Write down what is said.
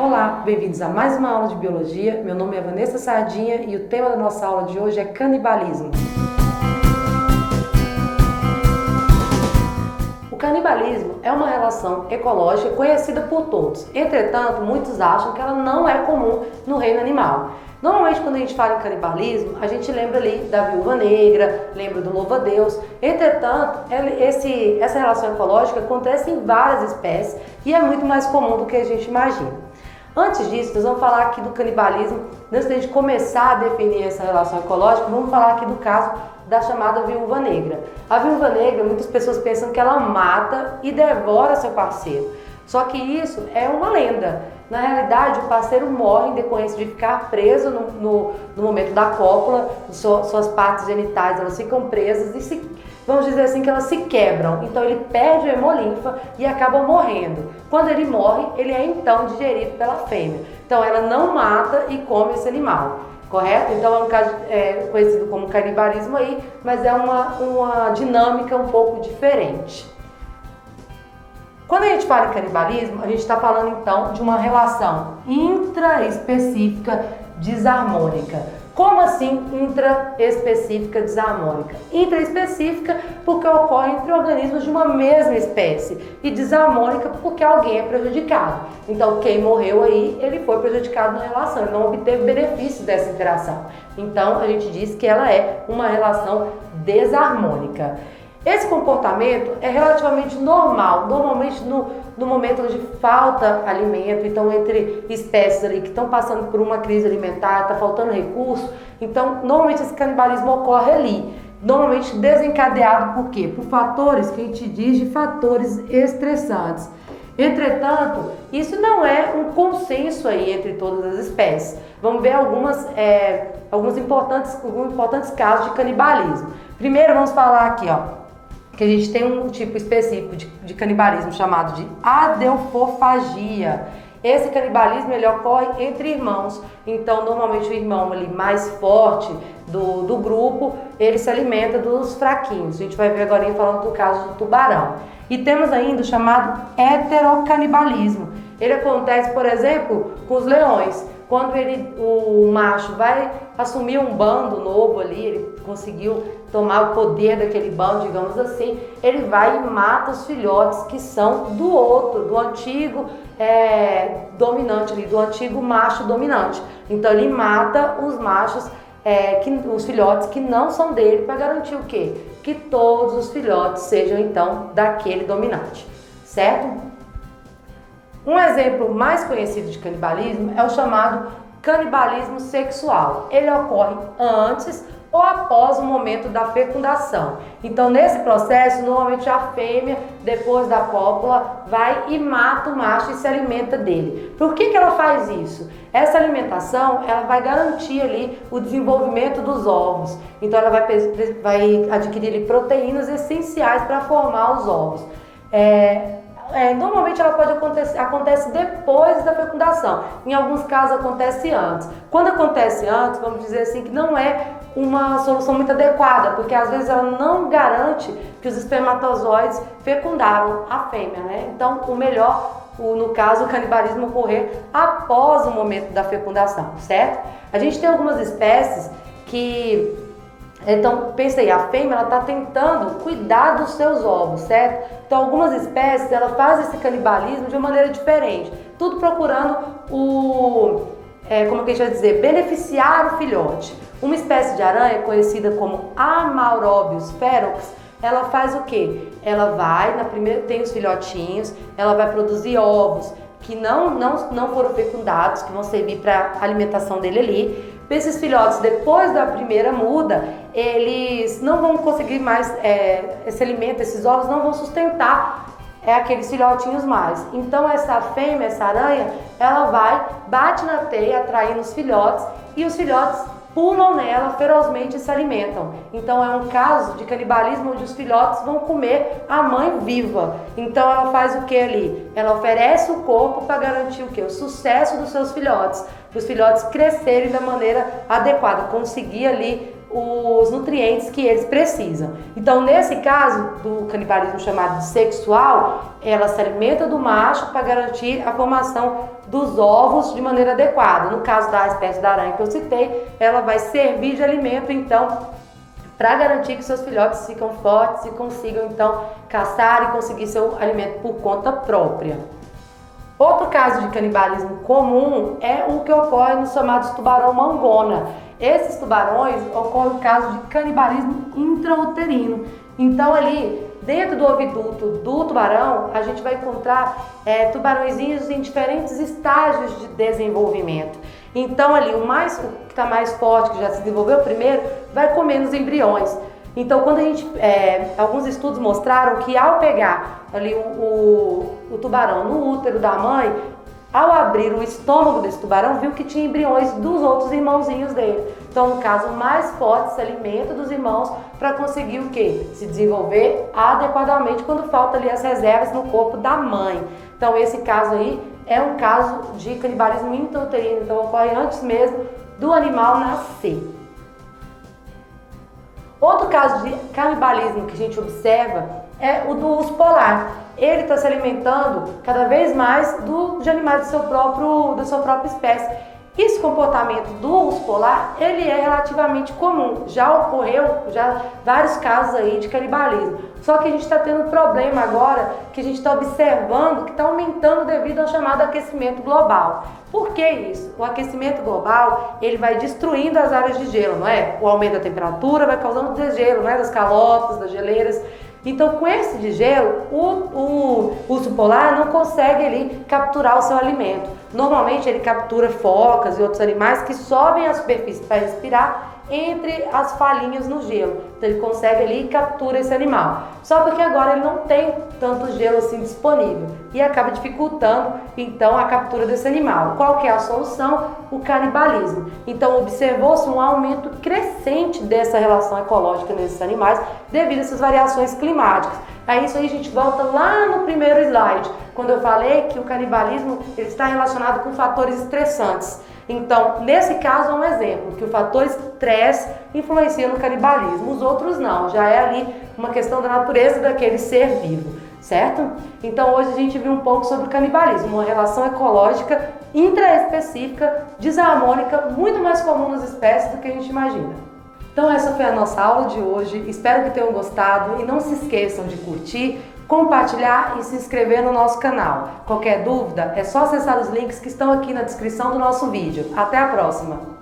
Olá, bem-vindos a mais uma aula de Biologia. Meu nome é Vanessa Sardinha e o tema da nossa aula de hoje é canibalismo. O canibalismo é uma relação ecológica conhecida por todos. Entretanto, muitos acham que ela não é comum no reino animal. Normalmente, quando a gente fala em canibalismo, a gente lembra ali da viúva negra, lembra do louva-a-Deus. Entretanto, essa relação ecológica acontece em várias espécies e é muito mais comum do que a gente imagina. Antes disso, nós vamos falar aqui do canibalismo. Antes de a gente começar a definir essa relação ecológica, vamos falar aqui do caso da chamada viúva negra. A viúva negra, muitas pessoas pensam que ela mata e devora seu parceiro. Só que isso é uma lenda. Na realidade, o parceiro morre em decorrência de ficar preso no momento da cópula, suas partes genitais elas ficam presas e vamos dizer assim que elas se quebram. Então ele perde a hemolinfa e acaba morrendo. Quando ele morre, ele é então digerido pela fêmea. Então ela não mata e come esse animal, correto? Então é um caso conhecido como canibalismo aí, mas é uma dinâmica um pouco diferente. Quando a gente fala em canibalismo, a gente está falando então de uma relação intraespecífica desarmônica. Como assim intraespecífica desarmônica? Intraespecífica porque ocorre entre organismos de uma mesma espécie e desarmônica porque alguém é prejudicado. Então quem morreu aí, ele foi prejudicado na relação, ele não obteve benefício dessa interação. Então a gente diz que ela é uma relação desarmônica. Esse comportamento é relativamente normal, normalmente no momento de falta de alimento, então entre espécies ali que estão passando por uma crise alimentar, está faltando recurso, então normalmente esse canibalismo ocorre ali, normalmente desencadeado por quê? Por fatores que a gente diz de fatores estressantes. Entretanto, isso não é um consenso aí entre todas as espécies. Vamos ver alguns importantes casos de canibalismo. Primeiro vamos falar aqui, que a gente tem um tipo específico de canibalismo chamado de adelfofagia. Esse canibalismo ele ocorre entre irmãos, então normalmente o irmão ali mais forte do grupo, ele se alimenta dos fraquinhos. A gente vai ver agora falando do caso do tubarão. E temos ainda o chamado heterocanibalismo. Ele acontece, por exemplo, com os leões. Quando o macho vai assumir um bando novo ali, ele conseguiu tomar o poder daquele bando, digamos assim, ele vai e mata os filhotes que são do outro, do antigo dominante ali, do antigo macho dominante. Então ele mata os machos, os filhotes que não são dele, para garantir o quê? Que todos os filhotes sejam então daquele dominante, certo? Um exemplo mais conhecido de canibalismo é o chamado canibalismo sexual. Ele ocorre antes ou após o momento da fecundação. Então, nesse processo, normalmente a fêmea, depois da cópula, vai e mata o macho e se alimenta dele. Por que ela faz isso? Essa alimentação, ela vai garantir ali o desenvolvimento dos ovos. Então, ela vai adquirir ali proteínas essenciais para formar os ovos. Normalmente ela acontece depois da fecundação, em alguns casos acontece antes. Quando acontece antes, vamos dizer assim, que não é uma solução muito adequada, porque às vezes ela não garante que os espermatozoides fecundaram a fêmea, né? Então o melhor, no caso, o canibalismo ocorrer após o momento da fecundação, certo? A gente tem algumas espécies que... Então, pensa aí, a fêmea ela está tentando cuidar dos seus ovos, certo? Então, algumas espécies ela faz esse canibalismo de uma maneira diferente, tudo procurando como que a gente vai dizer, beneficiar o filhote. Uma espécie de aranha conhecida como Amaurobius ferox, ela faz o quê? Ela vai, tem os filhotinhos, ela vai produzir ovos que não foram fecundados, que vão servir para a alimentação dele ali. Esses filhotes, depois da primeira muda, eles não vão conseguir mais esse alimento, esses ovos não vão sustentar aqueles filhotinhos mais. Então essa fêmea, essa aranha, ela vai, bate na teia, atraindo os filhotes, e os filhotes pulam nela ferozmente e se alimentam. Então é um caso de canibalismo onde os filhotes vão comer a mãe viva. Então ela faz o que ali? Ela oferece o corpo para garantir o que? O sucesso dos seus filhotes, para os filhotes crescerem da maneira adequada, conseguir ali os nutrientes que eles precisam. Então, nesse caso do canibalismo chamado de sexual, ela se alimenta do macho para garantir a formação dos ovos de maneira adequada. No caso da espécie da aranha que eu citei, ela vai servir de alimento, então, para garantir que seus filhotes ficam fortes e consigam, então, caçar e conseguir seu alimento por conta própria. Outro caso de canibalismo comum é o que ocorre nos chamados tubarão-mangona. Esses tubarões ocorre o caso de canibalismo intrauterino. Então ali, dentro do oviduto do tubarão, a gente vai encontrar tubarõezinhos em diferentes estágios de desenvolvimento. Então ali, o que está mais forte, que já se desenvolveu primeiro, vai comendo os embriões. Então, quando alguns estudos mostraram que ao pegar ali o tubarão no útero da mãe, ao abrir o estômago desse tubarão, viu que tinha embriões dos outros irmãozinhos dele. Então, no caso, o mais forte se alimenta dos irmãos para conseguir o quê? Se desenvolver adequadamente quando falta ali as reservas no corpo da mãe. Então, esse caso aí é um caso de canibalismo intrauterino, então ocorre antes mesmo do animal nascer. Outro caso de canibalismo que a gente observa é o do urso polar. Ele está se alimentando cada vez mais de animais da sua própria espécie. Esse comportamento do urso polar, ele é relativamente comum. Já ocorreu vários casos aí de canibalismo. Só que a gente está tendo um problema agora que a gente está observando que está aumentando devido ao chamado aquecimento global. Por que isso? O aquecimento global, ele vai destruindo as áreas de gelo, não é? O aumento da temperatura vai causando degelo, não é? Das calotas, das geleiras. Então, com esse degelo, o urso polar não consegue ali capturar o seu alimento. Normalmente, ele captura focas e outros animais que sobem à superfície para respirar entre as falhinhas no gelo. Então, ele consegue ali e captura esse animal. Só porque agora ele não tem tanto gelo assim disponível e acaba dificultando, então, a captura desse animal. Qual que é a solução? O canibalismo. Então, observou-se um aumento crescente dessa relação ecológica nesses animais devido a essas variações climáticas. Isso aí a gente volta lá no primeiro slide, quando eu falei que o canibalismo ele está relacionado com fatores estressantes. Então, nesse caso é um exemplo, que o fator estresse influencia no canibalismo, os outros não, já é ali uma questão da natureza daquele ser vivo, certo? Então, hoje a gente viu um pouco sobre o canibalismo, uma relação ecológica intraespecífica, desarmônica, muito mais comum nas espécies do que a gente imagina. Então essa foi a nossa aula de hoje, espero que tenham gostado e não se esqueçam de curtir, compartilhar e se inscrever no nosso canal. Qualquer dúvida é só acessar os links que estão aqui na descrição do nosso vídeo. Até a próxima!